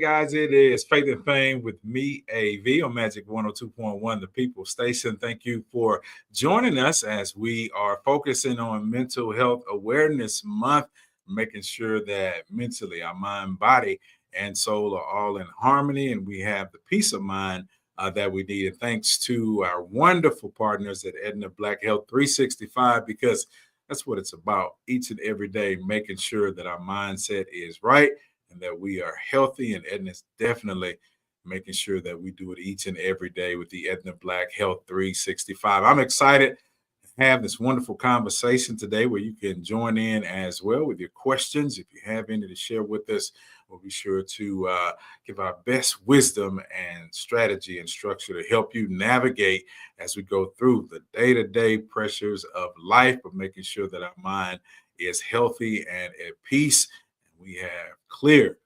guys, it is Faith and Fame with me, AV, on Magic 102.1, the People Station. Thank you for joining us as we are focusing on Mental Health Awareness Month, making sure that mentally our mind, body, and soul are all in harmony, and we have the peace of mind that we need. And thanks to our wonderful partners at Aetna Black Health 365, because that's what it's about each and every day, making sure that our mindset is right and that we are healthy. And Aetna's definitely making sure that we do it each and every day with the Aetna Black Health 365. I'm excited to have this wonderful conversation today where you can join in as well with your questions. If you have any to share with us, we'll be sure to give our best wisdom and strategy and structure to help you navigate as we go through the day-to-day pressures of life, but making sure that our mind is healthy and at peace. And we have clear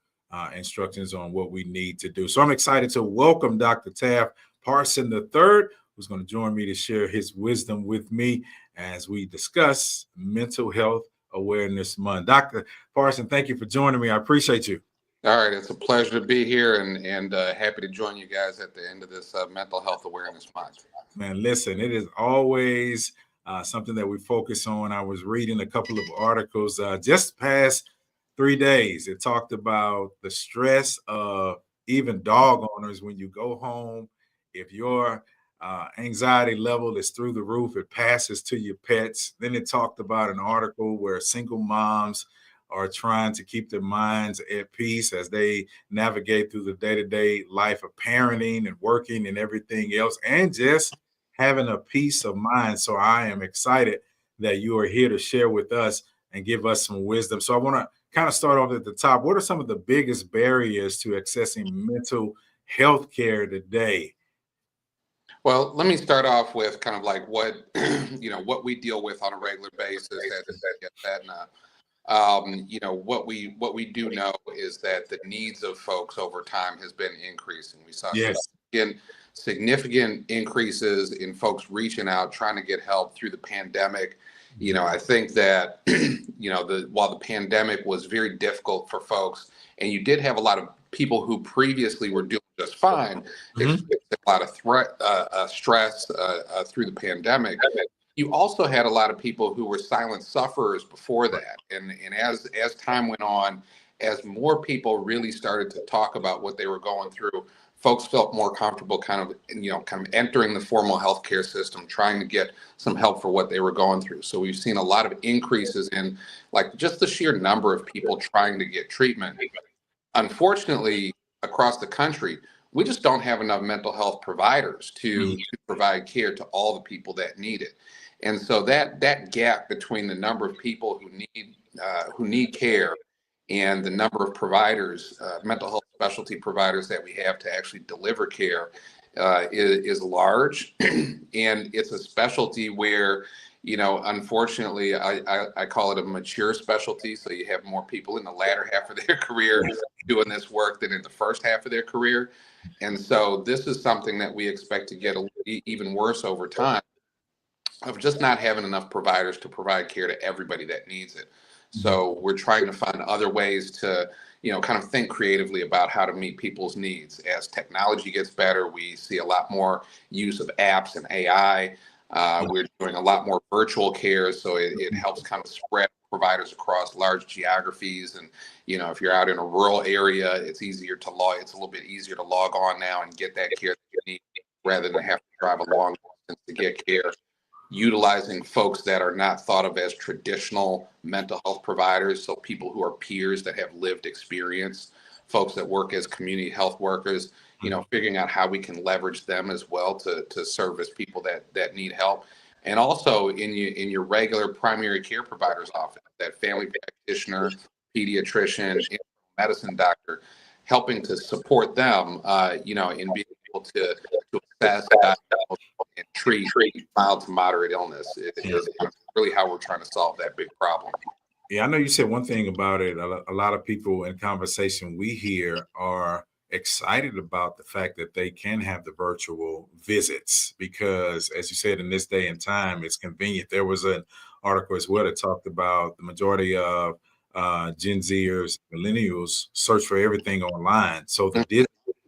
instructions on what we need to do. So I'm excited to welcome Dr. Taft Parsons III, who's going to join me to share his wisdom with me as we discuss Mental Health Awareness Month. Dr. Parsons, thank you for joining me. I appreciate you. All right, it's a pleasure to be here and happy to join you guys at the end of this Mental Health Awareness Month. Man, listen, it is always something that we focus on. I was reading a couple of articles just past 3 days. It talked about the stress of even dog owners when you go home. If your anxiety level is through the roof, it passes to your pets. Then it talked about an article where single moms are trying to keep their minds at peace as they navigate through the day-to-day life of parenting and working and everything else, and just having a peace of mind. So I am excited that you are here to share with us and give us some wisdom. So I want to kind of start off at the top. What are some of the biggest barriers to accessing mental health care today? Well, let me start off with kind of like what, what we deal with on a regular basis at Aetna. What we do know is that the needs of folks over time has been increasing. We saw significant increases in folks reaching out, trying to get help through the pandemic. I think that, while the pandemic was very difficult for folks, and you did have a lot of people who previously were doing just fine, experienced a lot of stress through the pandemic. You also had a lot of people who were silent sufferers before that. And as time went on, as more people really started to talk about what they were going through, folks felt more comfortable kind of entering the formal healthcare system, trying to get some help for what they were going through. So we've seen a lot of increases in like just the sheer number of people trying to get treatment. Unfortunately, across the country, we just don't have enough mental health providers to provide care to all the people that need it. And so that gap between the number of people who need care and the number of providers, mental health specialty providers that we have to actually deliver care is large. And it's a specialty where, unfortunately, I call it a mature specialty. So you have more people in the latter half of their career doing this work than in the first half of their career. And so this is something that we expect to get even worse over time, of just not having enough providers to provide care to everybody that needs it. So we're trying to find other ways to, kind of think creatively about how to meet people's needs. As technology gets better, we see a lot more use of apps and AI. We're doing a lot more virtual care, so it helps kind of spread providers across large geographies. And, if you're out in a rural area, it's a little bit easier to log on now and get that care that you need rather than have to drive a long distance to get care. Utilizing folks that are not thought of as traditional mental health providers, so people who are peers that have lived experience, folks that work as community health workers, figuring out how we can leverage them as well to service people that need help. And also in your regular primary care provider's office, that family practitioner, pediatrician, medicine doctor, helping to support them, in being able to assess and treat mild to moderate illness. It is really how we're trying to solve that big problem. Yeah, I know you said one thing about it. A lot of people in conversation we hear are excited about the fact that they can have the virtual visits because, as you said, in this day and time, it's convenient. There was an article as well that talked about the majority of Gen Zers, millennials search for everything online. So the digital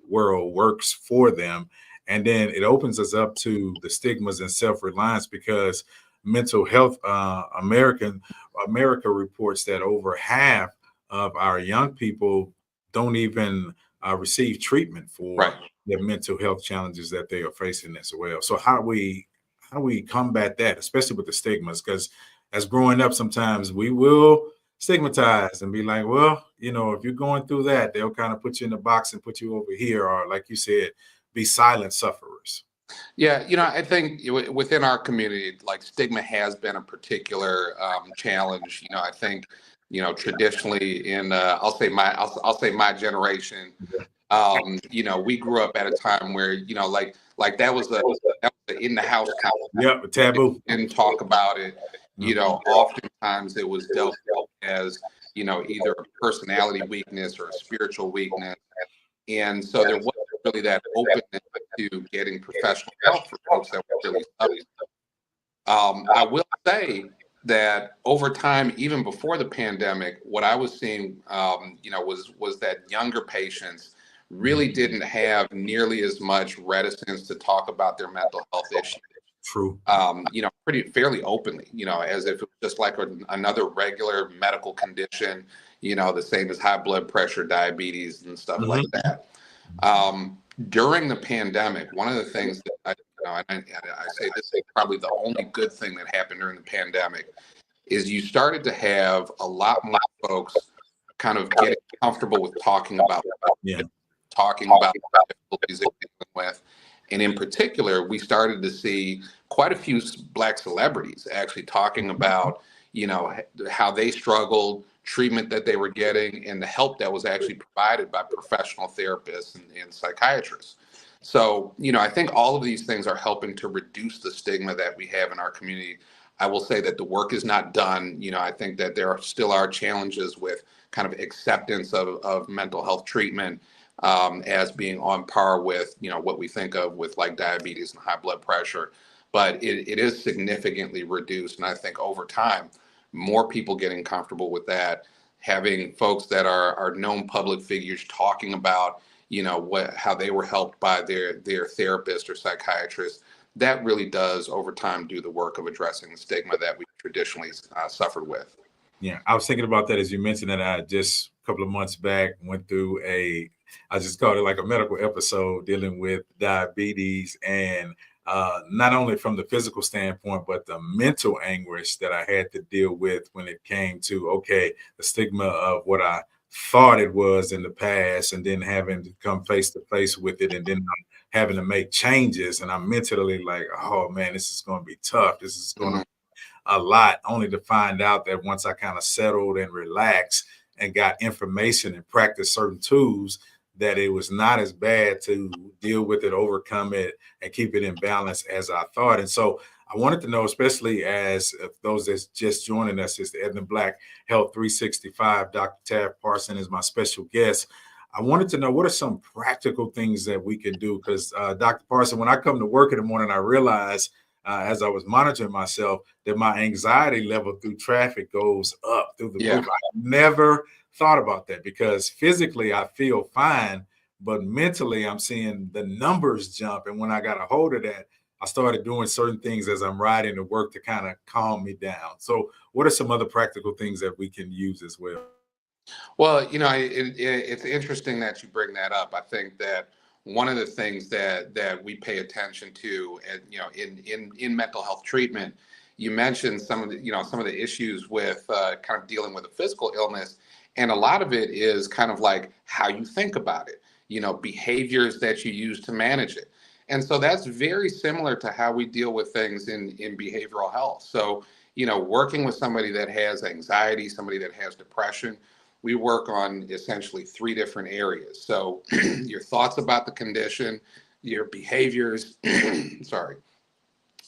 world works for them. And then it opens us up to the stigmas and self-reliance because mental health, America reports that over half of our young people don't even receive treatment Right. for the mental health challenges that they are facing as well. So how do we combat that, especially with the stigmas? Because as growing up, sometimes we will stigmatize and be like, well, if you're going through that, they'll kind of put you in a box and put you over here, or like you said, be silent sufferers. Yeah, I think within our community, like stigma has been a particular challenge. I think, traditionally in I'll say my generation, we grew up at a time where, like that was a in the house kind of Yep, a taboo. didn't talk about it. Oftentimes it was dealt as, either a personality weakness or a spiritual weakness. And so there wasn't really that openness to getting professional help for folks that were really suffering. I will say that over time, even before the pandemic, what I was seeing, was that younger patients really didn't have nearly as much reticence to talk about their mental health issues. True. Pretty fairly openly, as if it was just like another regular medical condition, the same as high blood pressure, diabetes, and stuff like that. During the pandemic, one of the things that I say this is probably the only good thing that happened during the pandemic is you started to have a lot more folks kind of getting comfortable with talking about Yeah. the difficulties they're dealing with. And in particular, we started to see quite a few Black celebrities actually talking about, how they struggled, treatment that they were getting, and the help that was actually provided by professional therapists and psychiatrists. So, I think all of these things are helping to reduce the stigma that we have in our community. I will say that the work is not done. I think that there still are challenges with kind of acceptance of mental health treatment as being on par with, what we think of with like diabetes and high blood pressure. But it is significantly reduced. And I think over time, more people getting comfortable with that, having folks that are known public figures talking about, how they were helped by their therapist or psychiatrist, that really does over time do the work of addressing the stigma that we traditionally suffered with. Yeah, I was thinking about that as you mentioned that I just a couple of months back went through I just called it like a medical episode dealing with diabetes and not only from the physical standpoint, but the mental anguish that I had to deal with when it came to, okay, the stigma of what I thought it was in the past and then having to come face to face with it and then having to make changes. And I'm mentally like, oh man, this is going to be tough. This is going to a lot, only to find out that once I kind of settled and relaxed and got information and practiced certain tools, that it was not as bad to deal with it, overcome it, and keep it in balance as I thought. And so I wanted to know, especially as those that's just joining us, is the Aetna Black Health 365. Dr. Taft Parsons is my special guest. I wanted to know what are some practical things that we can do? Because Dr. Parsons, when I come to work in the morning, I realize as I was monitoring myself that my anxiety level through traffic goes up through the roof. I never thought about that because physically I feel fine, but mentally I'm seeing the numbers jump. And when I got a hold of that, I started doing certain things as I'm riding to work to kind of calm me down. So what are some other practical things that we can use as well? Well, it's interesting that you bring that up. I think that one of the things that we pay attention to, and in mental health treatment, you mentioned some of the issues with kind of dealing with a physical illness, and a lot of it is kind of like how you think about it, behaviors that you use to manage it, and so that's very similar to how we deal with things in behavioral health. So, working with somebody that has anxiety, somebody that has depression, we work on essentially three different areas. So your thoughts about the condition, your behaviors, sorry,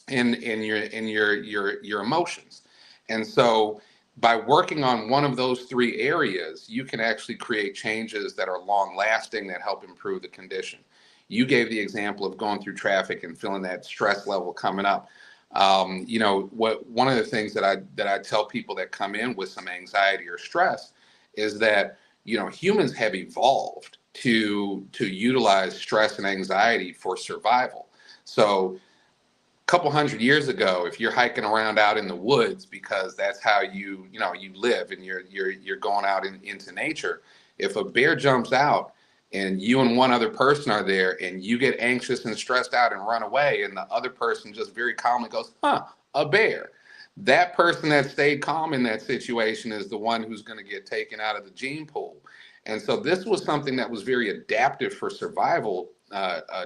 and your emotions. And so by working on one of those three areas, you can actually create changes that are long lasting that help improve the condition. You gave the example of going through traffic and feeling that stress level coming up. One of the things that I tell people that come in with some anxiety or stress is that, humans have evolved to utilize stress and anxiety for survival. So couple hundred years ago, if you're hiking around out in the woods because that's how you live, and you're going out into nature, if a bear jumps out and you and one other person are there and you get anxious and stressed out and run away, and the other person just very calmly goes, huh, a bear, that person that stayed calm in that situation is the one who's going to get taken out of the gene pool. And so this was something that was very adaptive for survival,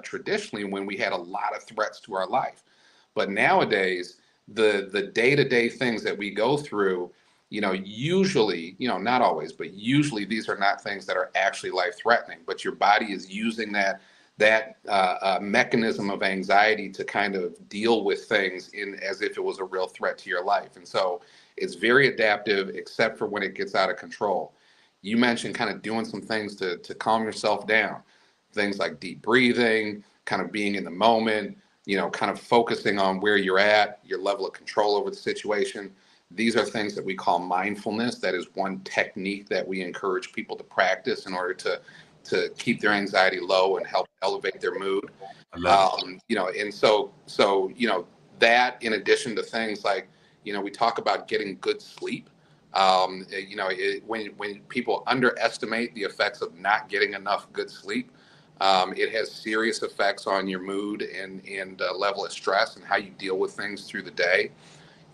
traditionally, when we had a lot of threats to our life. But nowadays, the day-to-day things that we go through, usually, not always, but usually these are not things that are actually life-threatening. But your body is using that mechanism of anxiety to kind of deal with things in as if it was a real threat to your life. And so it's very adaptive, except for when it gets out of control. You mentioned kind of doing some things to calm yourself down, things like deep breathing, kind of being in the moment, kind of focusing on where you're at, your level of control over the situation. These are things that we call mindfulness. That is one technique that we encourage people to practice in order to keep their anxiety low and help elevate their mood. I love it. And so that, in addition to things like, we talk about getting good sleep. When people underestimate the effects of not getting enough good sleep, it has serious effects on your mood and level of stress and how you deal with things through the day.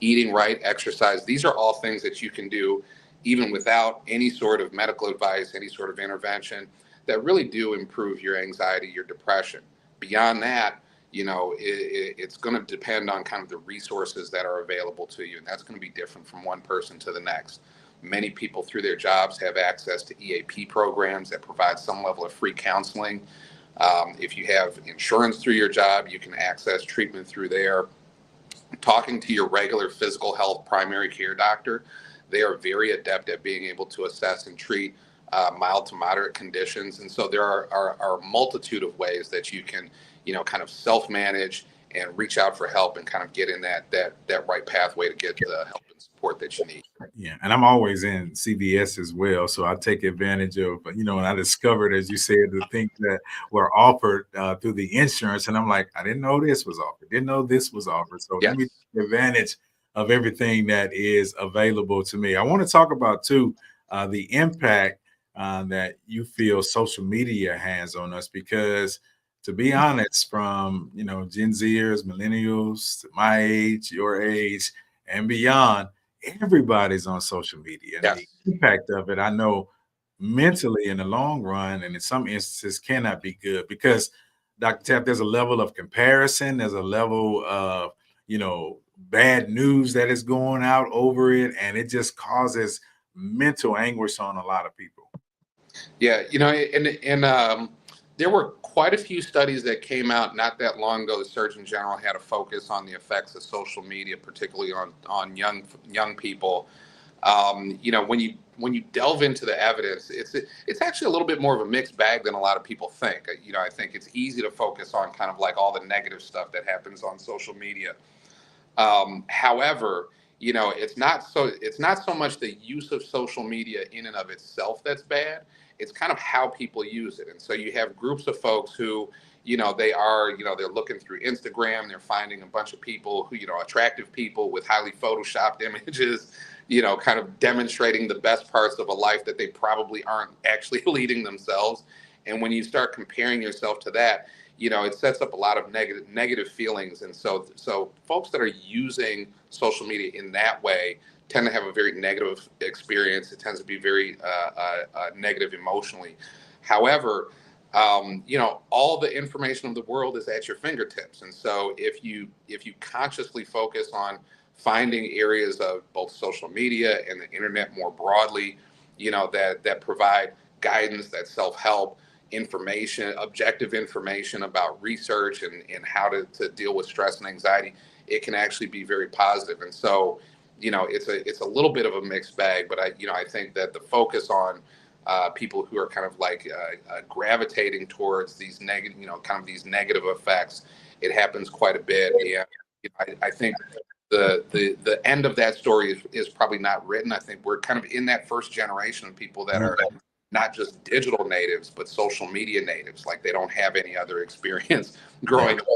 Eating right, exercise, these are all things that you can do even without any sort of medical advice, any sort of intervention, that really do improve your anxiety, your depression. Beyond that, it's going to depend on kind of the resources that are available to you, and that's going to be different from one person to the next. Many people through their jobs have access to EAP programs that provide some level of free counseling. If you have insurance through your job, you can access treatment through there. Talking to your regular physical health primary care doctor, they are very adept at being able to assess and treat mild to moderate conditions. And so there are a multitude of ways that you can, kind of self-manage and reach out for help and kind of get in that right pathway to get the help and support that you need. Yeah, and I'm always in CVS as well, so I take advantage of, and I discovered, as you said, the things that were offered through the insurance, and I'm like, I didn't know this was offered, didn't know this was offered, so let me Yes. take advantage of everything that is available to me. I want to talk about too the impact that you feel social media has on us, because to be honest, from Gen Zers, millennials, to my age, your age, and beyond, everybody's on social media, and the Yes. impact of it, I know, mentally in the long run, and in some instances cannot be good, because Dr. Taft, there's a level of comparison, there's a level of, bad news that is going out over it, and it just causes mental anguish on a lot of people. Yeah, and there were quite a few studies that came out not that long ago. The Surgeon General had a focus on the effects of social media, particularly on young people. When you delve into the evidence, it's actually a little bit more of a mixed bag than a lot of people think. I think it's easy to focus on kind of like all the negative stuff that happens on social media. However, it's not so much the use of social media in and of itself that's bad. It's kind of how people use it. And so you have groups of folks who, they're looking through Instagram, they're finding a bunch of people who, attractive people with highly photoshopped images, kind of demonstrating the best parts of a life that they probably aren't actually leading themselves. And when you start comparing yourself to that, it sets up a lot of negative feelings. And so folks that are using social media in that way tend to have a very negative experience. It tends to be very negative emotionally. However, all the information of the world is at your fingertips. And so if you consciously focus on finding areas of both social media and the internet more broadly, that provide guidance, that self-help information, objective information about research and how to deal with stress and anxiety, it can actually be very positive. And so, it's a little bit of a mixed bag, but I think that the focus on people who are kind of like gravitating towards these negative, kind of these negative effects, it happens quite a bit. I think the end of that story is probably not written. I think we're kind of in that first generation of people that are not just digital natives, but social media natives. Like they don't have any other experience growing up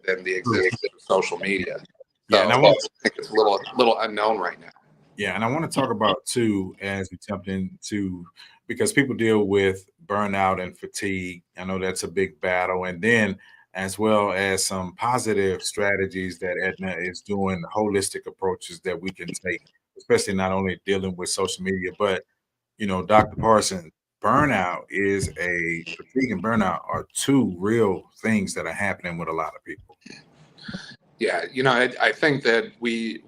than the existence of social media. Yeah, So and I think it's a little unknown right now. yeah, and I want to talk about too as we jump into because people deal with burnout and fatigue. I know that's a big battle, and then as well as some positive strategies that Aetna is doing, holistic approaches that we can take, especially not only dealing with social media, but Dr. Parsons, burnout is a fatigue and burnout are two real things that are happening with a lot of people. Yeah, I think that we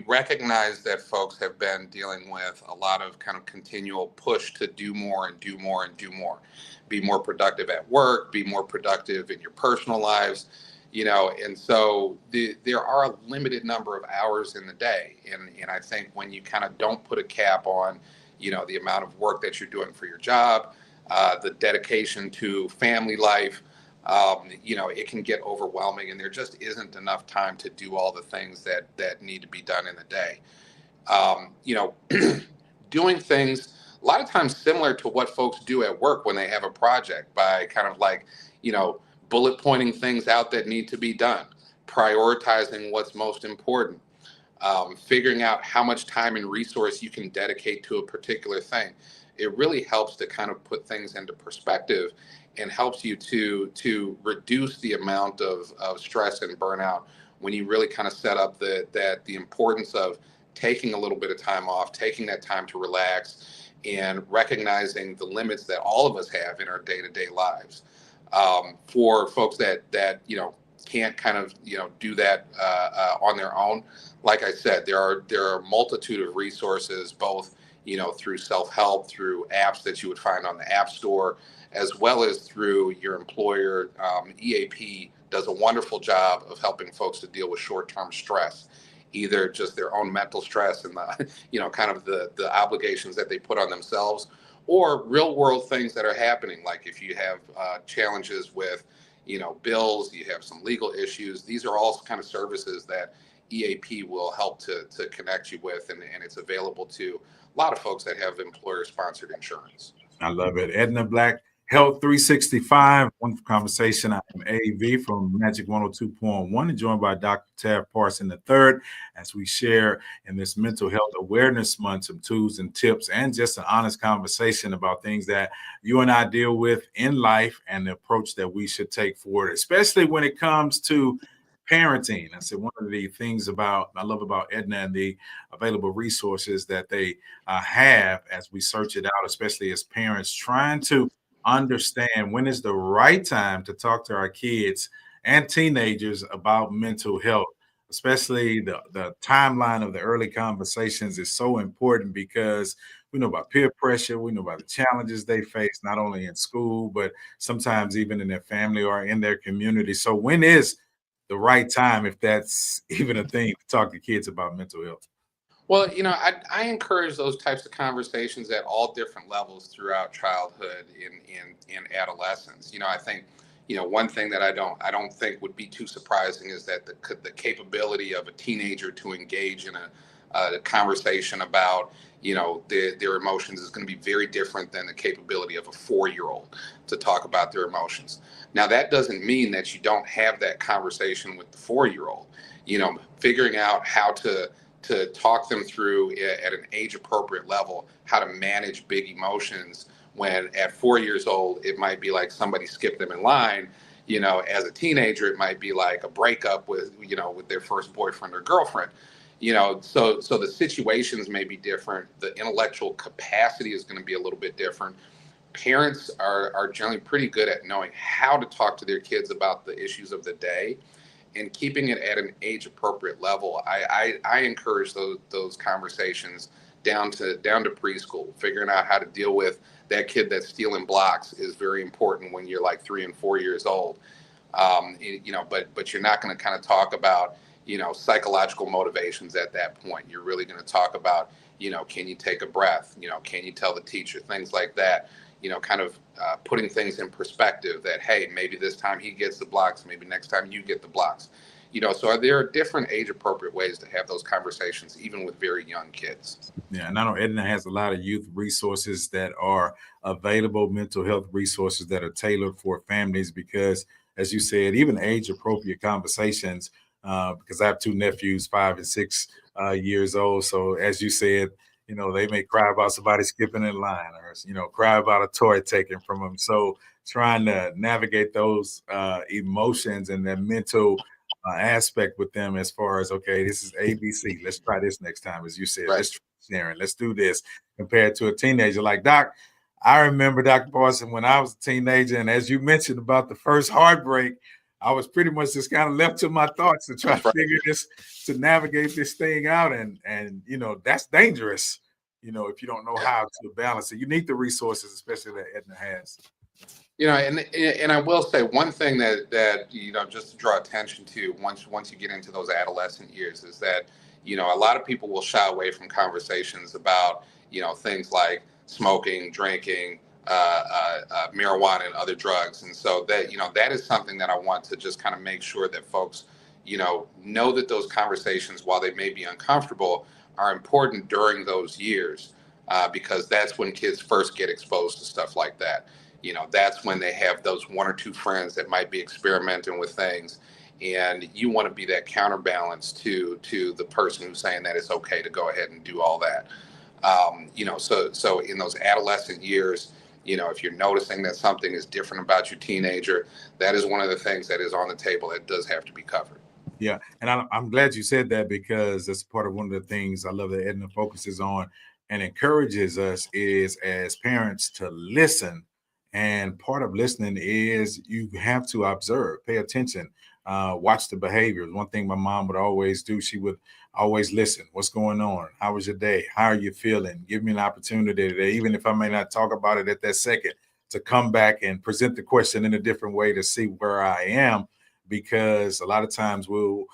recognize that folks have been dealing with a lot of kind of continual push to do more and do more and do more, be more productive at work, be more productive in your personal lives, and so there are a limited number of hours in the day, and I think when you kind of don't put a cap on, the amount of work that you're doing for your job, the dedication to family life, it can get overwhelming, and there just isn't enough time to do all the things that need to be done in the day. Um, you know, Doing things a lot of times similar to what folks do at work when they have a project by kind of like, you know, bullet pointing things out that need to be done, prioritizing what's most important, figuring out how much time and resource you can dedicate to a particular thing. It really helps to kind of put things into perspective and helps you to reduce the amount of stress and burnout when you really kind of set up the importance of taking a little bit of time off, taking that time to relax, and recognizing the limits that all of us have in our day-to-day lives. For folks that can't kind of do that on their own, like I said, there are a multitude of resources, both through self-help, through apps that you would find on the App Store, as well as through your employer. EAP does a wonderful job of helping folks to deal with short-term stress, either just their own mental stress and the kind of the obligations that they put on themselves, or real world things that are happening, like if you have challenges with bills, you have some legal issues. These are all kind of services that EAP will help to connect you with, and it's available to a lot of folks that have employer sponsored insurance. I love it. Edna Black, Health 365. Wonderful conversation. I am AV from Magic 102.1 and joined by Dr. Taft Parsons III as we share in this Mental Health Awareness Month some tools and tips and just an honest conversation about things that you and I deal with in life and the approach that we should take forward, especially when it comes to parenting. I said one of the things I love about Edna and the available resources that they have as we search it out, especially as parents, trying to understand when is the right time to talk to our kids and teenagers about mental health. Especially the timeline of the early conversations is so important because we know about peer pressure, we know about the challenges they face, not only in school, but sometimes even in their family or in their community. So, when is the right time, if that's even a thing, to talk to kids about mental health? Well, I encourage those types of conversations at all different levels throughout childhood in adolescence. I think, one thing that I don't think would be too surprising is that the capability of a teenager to engage in a conversation about, their emotions is going to be very different than the capability of a 4-year-old to talk about their emotions. Now, that doesn't mean that you don't have that conversation with the 4-year-old. Figuring out how to talk them through at an age appropriate level how to manage big emotions, when at 4 years old it might be like somebody skipped them in line. As a teenager it might be like a breakup with their first boyfriend or girlfriend. So the situations may be different, the intellectual capacity is going to be a little bit different. Parents are generally pretty good at knowing how to talk to their kids about the issues of the day and keeping it at an age appropriate level. I encourage those conversations down to preschool. Figuring out how to deal with that kid that's stealing blocks is very important when you're like 3 and 4 years old. But you're not going to kind of talk about psychological motivations at that point. You're really going to talk about can you take a breath? Can you tell the teacher, things like that. Kind of putting things in perspective that, hey, maybe this time he gets the blocks, maybe next time you get the blocks. So there are different age appropriate ways to have those conversations, even with very young kids. Yeah, and I know Aetna has a lot of youth resources that are available, mental health resources that are tailored for families because, as you said, even age appropriate conversations. Because I have two nephews, 5 and 6 years old. So, as you said, they may cry about somebody skipping in line or, cry about a toy taken from them. So, trying to navigate those emotions and that mental aspect with them as far as, okay, this is ABC. Let's try this next time. As you said, Right. let's try sharing. Let's do this compared to a teenager. Like, Doc, I remember, Dr. Parson, when I was a teenager, and as you mentioned about the first heartbreak, I was pretty much just kind of left to my thoughts to try to figure this, to navigate this thing out. And that's dangerous, if you don't know how to balance it. You need the resources, especially that Aetna has. And I will say one thing that just to draw attention to once you get into those adolescent years is that a lot of people will shy away from conversations about things like smoking, drinking, marijuana, and other drugs, and so that is something that I want to just kind of make sure that folks know that those conversations, while they may be uncomfortable, are important during those years, because that's when kids first get exposed to stuff like that. That's when they have those one or two friends that might be experimenting with things, and you want to be that counterbalance to the person who's saying that it's okay to go ahead and do all that. So in those adolescent years, if you're noticing that something is different about your teenager, that is one of the things that is on the table that does have to be covered. Yeah, and I'm glad you said that because that's part of one of the things I love that Edna focuses on and encourages us is as parents to listen. And part of listening is you have to observe, pay attention, watch the behaviors. One thing my mom would always do, she would always listen. What's going on? How was your day? How are you feeling? Give me an opportunity today, even if I may not talk about it at that second, to come back and present the question in a different way to see where I am, because a lot of times we'll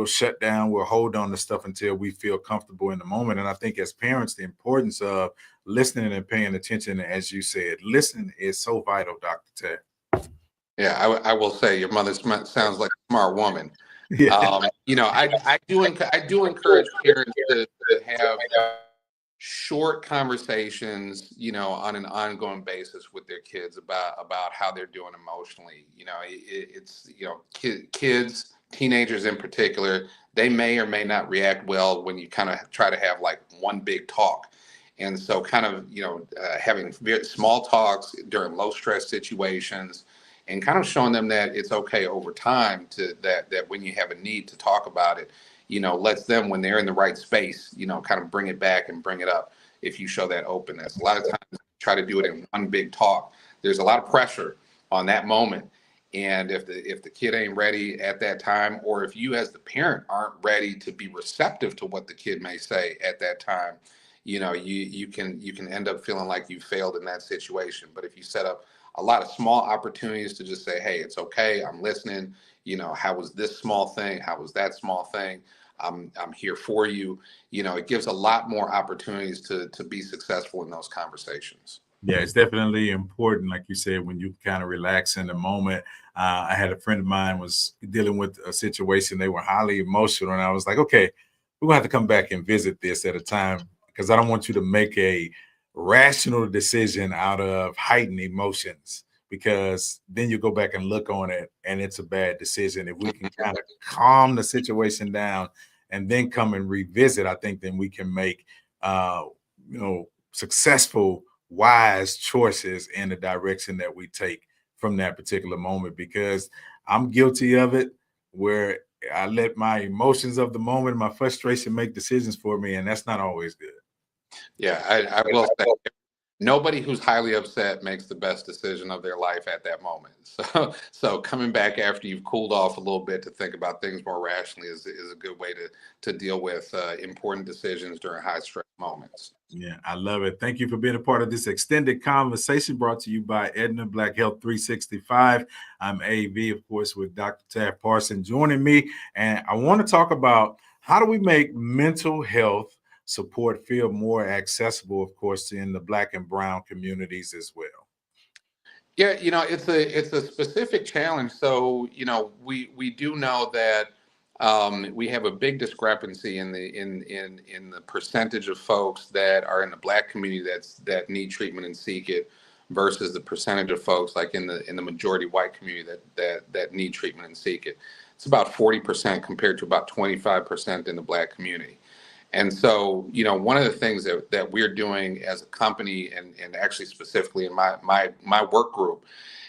shut down, we'll hold on to stuff until we feel comfortable in the moment. And I think as parents, the importance of listening and paying attention, as you said, listening is so vital, Dr. Ted. Yeah, I will say your mother sounds like a smart woman. Yeah. I do encourage parents to have short conversations, on an ongoing basis with their kids about how they're doing emotionally. It's kids, teenagers in particular, they may or may not react well when you kind of try to have like one big talk. And so kind of, having very small talks during low stress situations and kind of showing them that it's okay over time to that when you have a need to talk about it, lets them, when they're in the right space, kind of bring it back and bring it up if you show that openness. A lot of times try to do it in one big talk. There's a lot of pressure on that moment. And if the kid ain't ready at that time, or if you as the parent aren't ready to be receptive to what the kid may say at that time, you can end up feeling like you failed in that situation. But if you set up a lot of small opportunities to just say, hey, it's okay, I'm listening, how was this small thing, how was that small thing, I'm here for you, it gives a lot more opportunities to be successful in those conversations. Yeah, it's definitely important, like you said, when you kind of relax in the moment. I had a friend of mine was dealing with a situation. They were highly emotional, and I was like, okay, we're gonna have to come back and visit this at a time because I don't want you to make a rational decision out of heightened emotions, because then you go back and look on it and it's a bad decision. If we can kind of calm the situation down and then come and revisit, I think then we can make successful, wise choices in the direction that we take from that particular moment, because I'm guilty of it where I let my emotions of the moment, my frustration make decisions for me, and that's not always good. Yeah, I will say nobody who's highly upset makes the best decision of their life at that moment. So coming back after you've cooled off a little bit to think about things more rationally is a good way to deal with important decisions during high stress moments. Yeah, I love it. Thank you for being a part of this extended conversation brought to you by Aetna Black Health 365. I'm AV, of course, with Dr. Taft Parsons joining me. And I want to talk about how do we make mental health support feel more accessible, of course, in the Black and Brown communities as well. Yeah, it's a specific challenge. So, we do know that we have a big discrepancy in the percentage of folks that are in the Black community that need treatment and seek it versus the percentage of folks like in the majority white community that need treatment and seek it. It's about 40% compared to about 25% in the Black community. And so, one of the things that we're doing as a company, and actually specifically in my work group,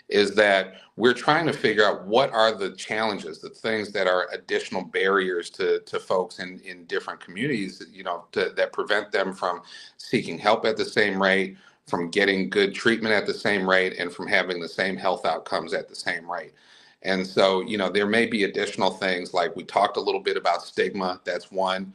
is that we're trying to figure out what are the challenges, the things that are additional barriers to folks in different communities, that prevent them from seeking help at the same rate, from getting good treatment at the same rate, and from having the same health outcomes at the same rate. And so, there may be additional things like we talked a little bit about stigma. That's one.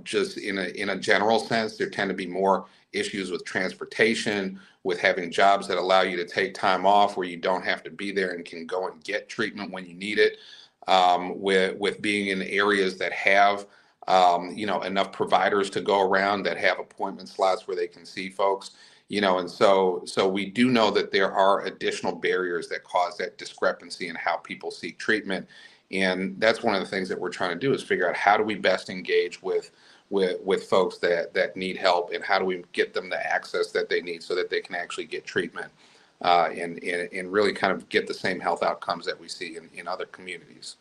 Just in a general sense, there tend to be more issues with transportation, with having jobs that allow you to take time off where you don't have to be there and can go and get treatment when you need it. With being in areas that have enough providers to go around, that have appointment slots where they can see folks. And so we do know that there are additional barriers that cause that discrepancy in how people seek treatment. And that's one of the things that we're trying to do is figure out how do we best engage with folks that need help, and how do we get them the access that they need so that they can actually get treatment, and really kind of get the same health outcomes that we see in other communities.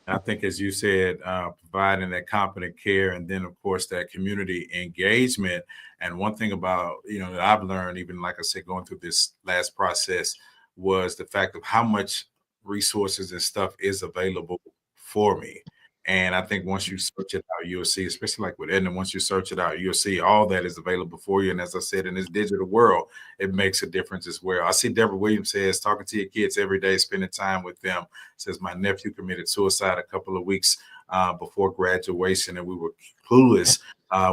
I think, as you said, providing that competent care, and then of course that community engagement. And one thing about, that I've learned, even like I said, going through this last process, was the fact of how much resources and stuff is available for me. And I think once you search it out, you'll see, especially like with Aetna, once you search it out, you'll see all that is available for you. And as I said, in this digital world, it makes a difference as well. I see Deborah Williams says, talking to your kids every day, spending time with them. Says, my nephew committed suicide a couple of weeks before graduation, and we were clueless.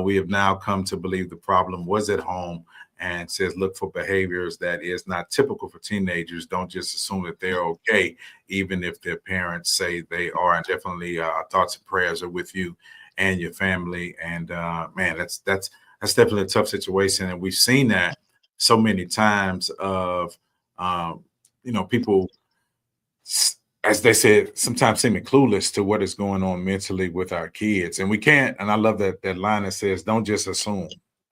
We have now come to believe the problem was at home, and says, look for behaviors that is not typical for teenagers. Don't just assume that they're okay, even if their parents say they are. And definitely thoughts and prayers are with you and your family. And man, that's definitely a tough situation. And we've seen that so many times of, people, as they said, sometimes seeming clueless to what is going on mentally with our kids. And we can't, and I love that line that says, don't just assume.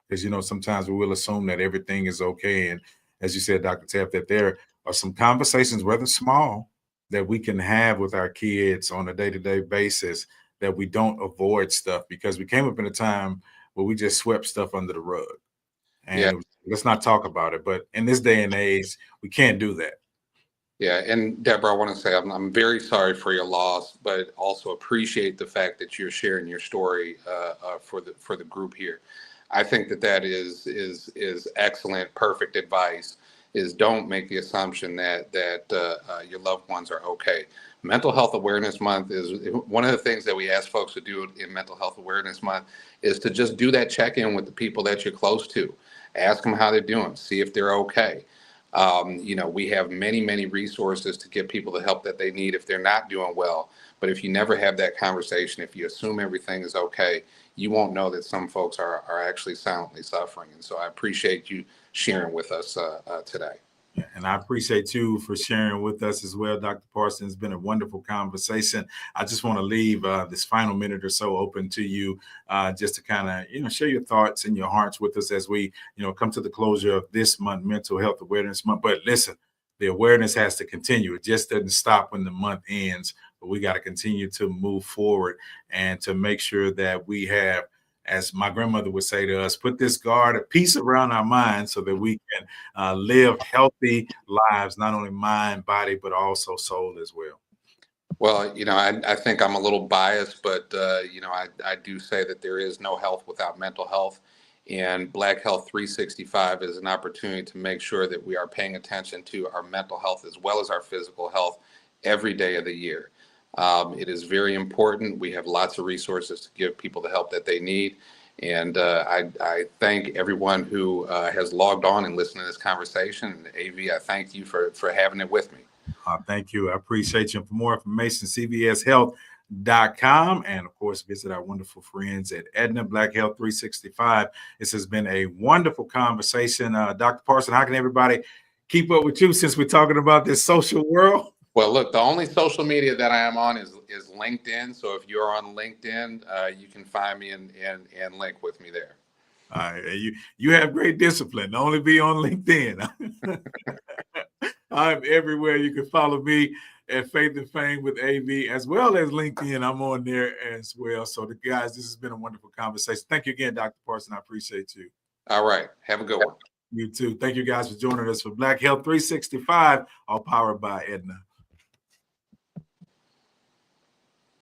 Because, sometimes we will assume that everything is okay. And as you said, Dr. Taft, that there are some conversations, whether small, that we can have with our kids on a day-to-day basis, that we don't avoid stuff, because we came up in a time where we just swept stuff under the rug. And let's not talk about it. But in this day and age, we can't do that. Yeah, and Deborah, I want to say I'm very sorry for your loss, but also appreciate the fact that you're sharing your story for the group here. I think that is excellent, perfect advice. Is don't make the assumption that your loved ones are okay. Mental Health Awareness Month is one of the things that we ask folks to do in Mental Health Awareness Month, is to just do that check-in with the people that you're close to. Ask them how they're doing, see if they're okay. We have many resources to give people the help that they need if they're not doing well. But if you never have that conversation, if you assume everything is okay, you won't know that some folks are actually silently suffering. And so I appreciate you sharing with us today. And I appreciate you for sharing with us as well, Dr. Parsons. It's been a wonderful conversation. I just want to leave this final minute or so open to you, just to kind of, share your thoughts and your hearts with us as we, come to the closure of this month, Mental Health Awareness Month. But listen, the awareness has to continue. It just doesn't stop when the month ends, but we got to continue to move forward and to make sure that we have, as my grandmother would say to us, put this guard of peace around our minds so that we can live healthy lives, not only mind, body, but also soul as well. Well, I think I'm a little biased, but, I do say that there is no health without mental health. And Black Health 365 is an opportunity to make sure that we are paying attention to our mental health as well as our physical health every day of the year. It is very important. We have lots of resources to give people the help that they need. And I thank everyone who has logged on and listened to this conversation. And AV, I thank you for having it with me. Thank you. I appreciate you. And for more information, cvshealth.com. And of course, visit our wonderful friends at Aetna Black Health 365. This has been a wonderful conversation. Dr. Parson, how can everybody keep up with you since we're talking about this social world? Well, look, the only social media that I am on is LinkedIn. So if you're on LinkedIn, you can find me and link with me there. All right, you have great discipline. Only be on LinkedIn. I'm everywhere. You can follow me at Faith and Fame with AV, as well as LinkedIn. I'm on there as well. So, the guys, this has been a wonderful conversation. Thank you again, Dr. Parson. I appreciate you. All right. Have a good one. You too. Thank you guys for joining us for Black Health 365, all powered by Aetna.